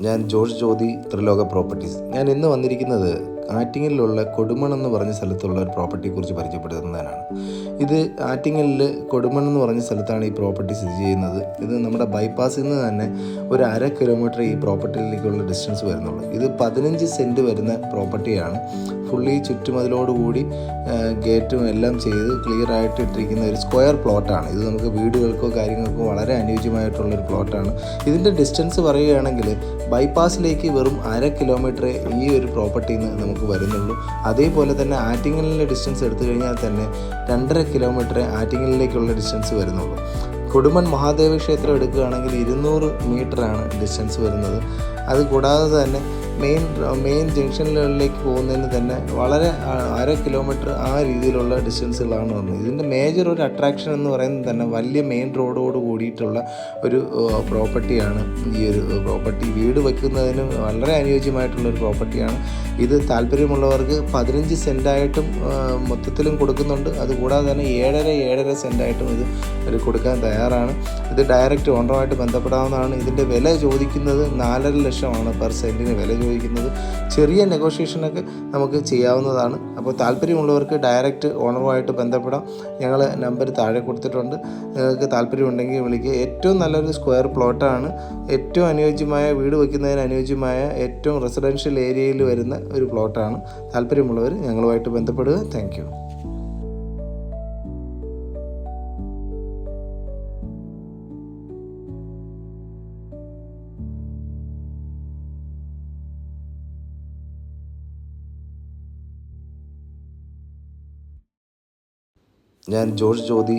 ഞാൻ ജോർജ് ജ്യോതി ത്രിലോക പ്രോപ്പർട്ടീസ്. ഞാൻ ഇന്ന് വന്നിരിക്കുന്നത് ആറ്റിങ്ങലിലുള്ള കൊടുമൺ എന്ന് പറഞ്ഞ സ്ഥലത്തുള്ള ഒരു പ്രോപ്പർട്ടിയെക്കുറിച്ച് പരിചയപ്പെടുത്തുന്നതിനാണ്. ഇത് ആറ്റിങ്ങലിൽ കൊടുമൺ എന്ന് പറഞ്ഞ സ്ഥലത്താണ് ഈ പ്രോപ്പർട്ടി സ്ഥിതി ചെയ്യുന്നത്. ഇത് നമ്മുടെ ബൈപ്പാസിൽ നിന്ന് തന്നെ ഒരു 1/2 കിലോമീറ്റർ ഈ പ്രോപ്പർട്ടിയിലേക്കുള്ള ഡിസ്റ്റൻസ് വരുന്നുള്ളൂ. ഇത് 15 സെൻറ്റ് വരുന്ന പ്രോപ്പർട്ടിയാണ്. ഫുള്ളി ചുറ്റുമതിലോടുകൂടി ഗേറ്റും എല്ലാം ചെയ്ത് ക്ലിയർ ആയിട്ട് ഇട്ടിരിക്കുന്ന ഒരു സ്ക്വയർ പ്ലോട്ടാണ്. ഇത് നമുക്ക് വീടുകൾക്കോ കാര്യങ്ങൾക്കോ വളരെ അനുയോജ്യമായിട്ടുള്ളൊരു പ്ലോട്ടാണ്. ഇതിൻ്റെ ഡിസ്റ്റൻസ് പറയുകയാണെങ്കിൽ ബൈപ്പാസിലേക്ക് വെറും 1/2 കിലോമീറ്റർ ഈ ഒരു പ്രോപ്പർട്ടിയിൽ നിന്ന് നമുക്ക് വരുന്നുള്ളൂ. അതേപോലെ തന്നെ ആറ്റിങ്ങലിലെ ഡിസ്റ്റൻസ് എടുത്തു കഴിഞ്ഞാൽ തന്നെ 2.5 കിലോമീറ്റർ ആറ്റിങ്ങലിലേക്കുള്ള ഡിസ്റ്റൻസ് വരുന്നുള്ളൂ. കൊടുമൺ മഹാദേവ ക്ഷേത്രം എടുക്കുകയാണെങ്കിൽ 200 മീറ്ററാണ് ഡിസ്റ്റൻസ് വരുന്നത്. അതുകൂടാതെ തന്നെ മെയിൻ ജംഗ്ഷനുകളിലേക്ക് പോകുന്നതിന് തന്നെ വളരെ 1/2 കിലോമീറ്റർ ആ രീതിയിലുള്ള ഡിസ്റ്റൻസുകളാണ് വരുന്നത്. ഇതിൻ്റെ മേജർ ഒരു അട്രാക്ഷൻ എന്ന് പറയുന്നത് തന്നെ വലിയ മെയിൻ റോഡോട് കൂടിയിട്ടുള്ള ഒരു പ്രോപ്പർട്ടിയാണ്. ഈ ഒരു പ്രോപ്പർട്ടി വീട് വയ്ക്കുന്നതിന് വളരെ അനുയോജ്യമായിട്ടുള്ളൊരു പ്രോപ്പർട്ടിയാണ്. ഇത് താല്പര്യമുള്ളവർക്ക് 15 സെൻറ്റായിട്ടും മൊത്തത്തിലും കൊടുക്കുന്നുണ്ട്. അതുകൂടാതെ തന്നെ 7.5 സെൻറ്റായിട്ടും ഇത് കൊടുക്കാൻ തയ്യാറാണ്. ഇത് ഡയറക്റ്റ് ഓണറുമായിട്ട് ബന്ധപ്പെടാവുന്നതാണ്. ഇതിൻ്റെ വില ചോദിക്കുന്നത് 4.5 ലക്ഷമാണ് പെർ സെൻറ്റിന് വില ചോദിക്കുന്നത്. ചെറിയ നെഗോഷിയേഷനൊക്കെ നമുക്ക് ചെയ്യാവുന്നതാണ്. അപ്പോൾ താല്പര്യമുള്ളവർക്ക് ഡയറക്റ്റ് ഓണറുമായിട്ട് ബന്ധപ്പെടാം. ഞങ്ങൾ നമ്പർ താഴെ കൊടുത്തിട്ടുണ്ട്. നിങ്ങൾക്ക് താല്പര്യമുണ്ടെങ്കിൽ വിളിക്കുക. ഏറ്റവും നല്ലൊരു സ്ക്വയർ പ്ലോട്ടാണ്. ഏറ്റവും അനുയോജ്യമായ വീട് വയ്ക്കുന്നതിന് അനുയോജ്യമായ ഏറ്റവും റെസിഡൻഷ്യൽ ഏരിയയിൽ വരുന്ന ഒരു പ്ലോട്ടാണ്. താല്പര്യമുള്ളവർ ഞങ്ങളുമായിട്ട് ബന്ധപ്പെടുക. Thank you. ഞാൻ ജോർജ് ജ്യോതി